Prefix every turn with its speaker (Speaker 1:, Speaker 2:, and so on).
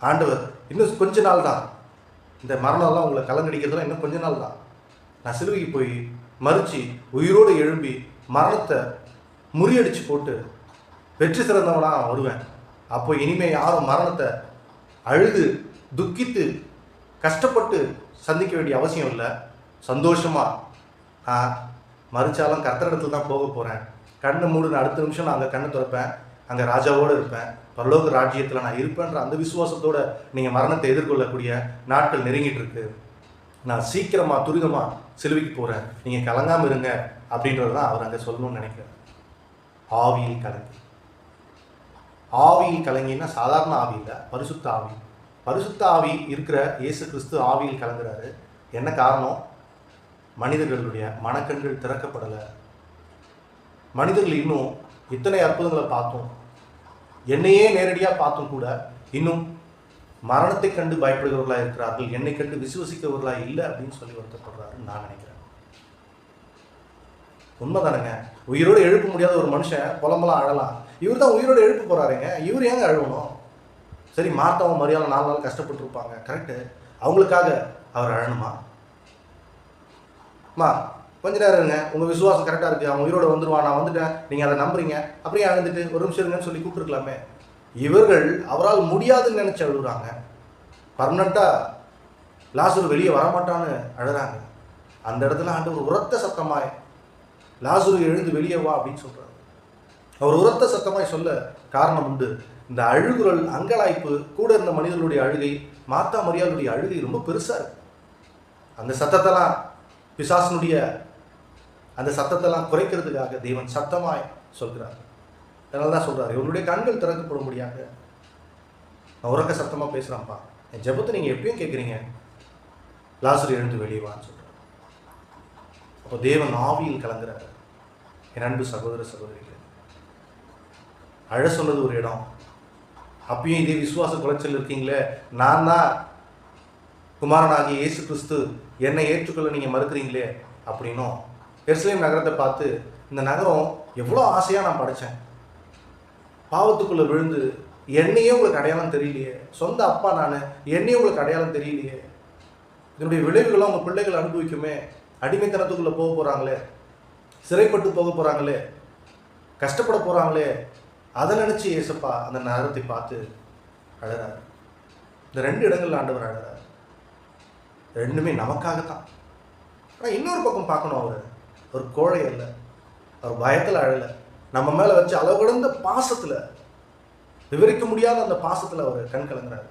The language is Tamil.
Speaker 1: ஆண்டவர் இன்னும் கொஞ்ச நாள் தான், இந்த மரணம்லாம் உங்களை கலங்கடிக்கிறதுலாம் இன்னும் கொஞ்ச நாள் தான், நான் சிலுவைக்கு போய் மறித்து உயிரோடு எழும்பி மரணத்தை முறியடிச்சு போட்டு வெற்றி சிறந்தவனாக வருவேன். அப்போ இனிமேல் யாரும் மரணத்தை அழுது துக்கித்து கஷ்டப்பட்டு சந்திக்க வேண்டிய அவசியம் இல்லை. சந்தோஷமாக மறிச்சாலும் கர்த்தரிடத்துல தான் போக போகிறேன். கண்ணை மூடுன அடுத்த நிமிஷம் நான் அங்கே கண்ணை திறப்பேன், அங்கே ராஜாவோடு இருப்பேன், பரலோக ராஜ்யத்தில் நான் இருப்பேன்ற அந்த விசுவாசத்தோடு நீங்கள் மரணத்தை எதிர்கொள்ளக்கூடிய நாட்கள் நெருங்கிட்டு இருக்கு. நான் சீக்கிரமாக துரிதமாக சிலுவைக்கு போகிறேன், நீங்கள் கலங்காமல் இருங்க அப்படின்றது தான் அவர் அங்கே சொல்லணும்னு நினைக்கிறேன். ஆவியில் கலங்கி, ஆவியில் கலங்கின்னா சாதாரண ஆவி இல்லை, பரிசுத்த ஆவி. பரிசுத்த ஆவி இருக்கிற இயேசு கிறிஸ்து ஆவியில் கலங்குறாரு. என்ன காரணம்? மனிதர்களுடைய மனக்கண்கள் திறக்கப்படலை. மனிதர்கள் இன்னும் இத்தனை அற்புதங்களை பார்த்தோம், என்னையே நேரடியாக பார்த்தும் கூட இன்னும் மரணத்தை கண்டு பயப்படுகிறவர்களாக இருக்கிறார்கள், என்னை கண்டு விசுவசிக்கிறவர்களாக இல்லை அப்படின்னு சொல்லி வருத்தப்படுறாருன்னு நான் நினைக்கிறேன். உண்மைதானங்க. உயிரோடு எழுப்ப முடியாத ஒரு மனுஷன் புலம்பெல்லாம் அழலாம், இவர் தான் உயிரோடு எழுப்ப போகிறாருங்க, இவர் ஏங்க அழுவணும்? சரி, மார்த்தாவும் மரியாதை 4 நாள் கஷ்டப்பட்டு இருப்பாங்க, கரெக்டு, அவங்களுக்காக அவர் அழணுமா? கொஞ்ச நேரம் இருங்க, உங்கள் விசுவாசம் கரெக்டாக இருக்குது, அவன் உயிரோடு வந்துடுவான், நான் வந்துட்டேன், நீங்கள் அதை நம்புறீங்க, அப்படியே அழுந்துட்டு ஒரு நிமிஷம் இருங்கன்னு சொல்லி கூப்பிட்டுருக்கலாமே. இவர்கள் அவரால் முடியாதுன்னு நினச்சி அழுகுறாங்க. பர்மனெண்ட்டாக லாசரு வெளியே வரமாட்டான்னு அழுகிறாங்க. அந்த இடத்துல ஆண்டவர் உரத்த சத்தமாய் லாசரு எழுந்து வெளியே வா அப்படின்னு சொல்கிறார். அவர் உரத்த சத்தமாய் சொல்ல காரணம் உண்டு. இந்த அழுகுரல், அங்கலாய்ப்பு, கூட இருந்த மனிதர்களுடைய அழுகை, மார்த்தா மரியாளுடைய அழுகை ரொம்ப பெருசாக இருக்கு. அந்த சத்தத்தெல்லாம் பிசாசனுடைய அந்த சத்தத்தெல்லாம் குறைக்கிறதுக்காக தேவன் சத்தமாய் சொல்கிறார். அதனால தான் சொல்கிறார், இவருடைய கண்கள் திறக்கப்படும்படியாக நான் உறக்க சத்தமாக பேசுகிறேன்ப்பா, என் ஜெபத்தை நீங்கள் எப்பயும் கேட்குறீங்க, லாசரு எழுந்து வெளியே வான்னு சொல்கிறார். அப்போ தேவன் ஆவியில் கலங்குறாரு. என் அன்பு சகோதர சகோதரிகள், அழ சொன்னது ஒரு இடம், அப்பயும் இதே விசுவாச குலைச்சல் இருக்கீங்களே, நான் தான் குமாரனாகிய இயேசு கிறிஸ்து, என்னை ஏற்றுக்கொள்ள நீங்கள் மறுக்கிறீங்களே அப்படின்னும், எருசலேம் நகரத்தை பார்த்து இந்த நகரம் எவ்வளோ ஆசையாக நான் படைத்தேன், பாவத்துக்குள்ளே விழுந்து என்னையே உங்களுக்கு அடையாளம் தெரியலையே, சொந்த அப்பா நான், என்னையே உங்களுக்கு அடையாளம் தெரியலையே, இதனுடைய விளைவுகளும் உங்கள் பிள்ளைகள் அனுபவிக்குமே, அடிமைத்தனத்துக்குள்ளே போக போகிறாங்களே, சிறைப்பட்டு போக போகிறாங்களே, கஷ்டப்பட போகிறாங்களே, அதை நினச்சி ஏசப்பா அந்த நகரத்தை பார்த்து அழறாரு. இந்த 2 இடங்கள்ல ஆண்டவர் அழறாரு. ரெண்டுமே நமக்காகத்தான். ஆனால் இன்னொரு பக்கம் பார்க்கணும், அவர் கோழை அல்ல, அவர் பயத்தில் அழலை, நம்ம மேலே வச்சு அளவு கடந்த பாசத்தில், விவரிக்க முடியாத அந்த பாசத்தில் அவர் கண் கலங்குறாரு.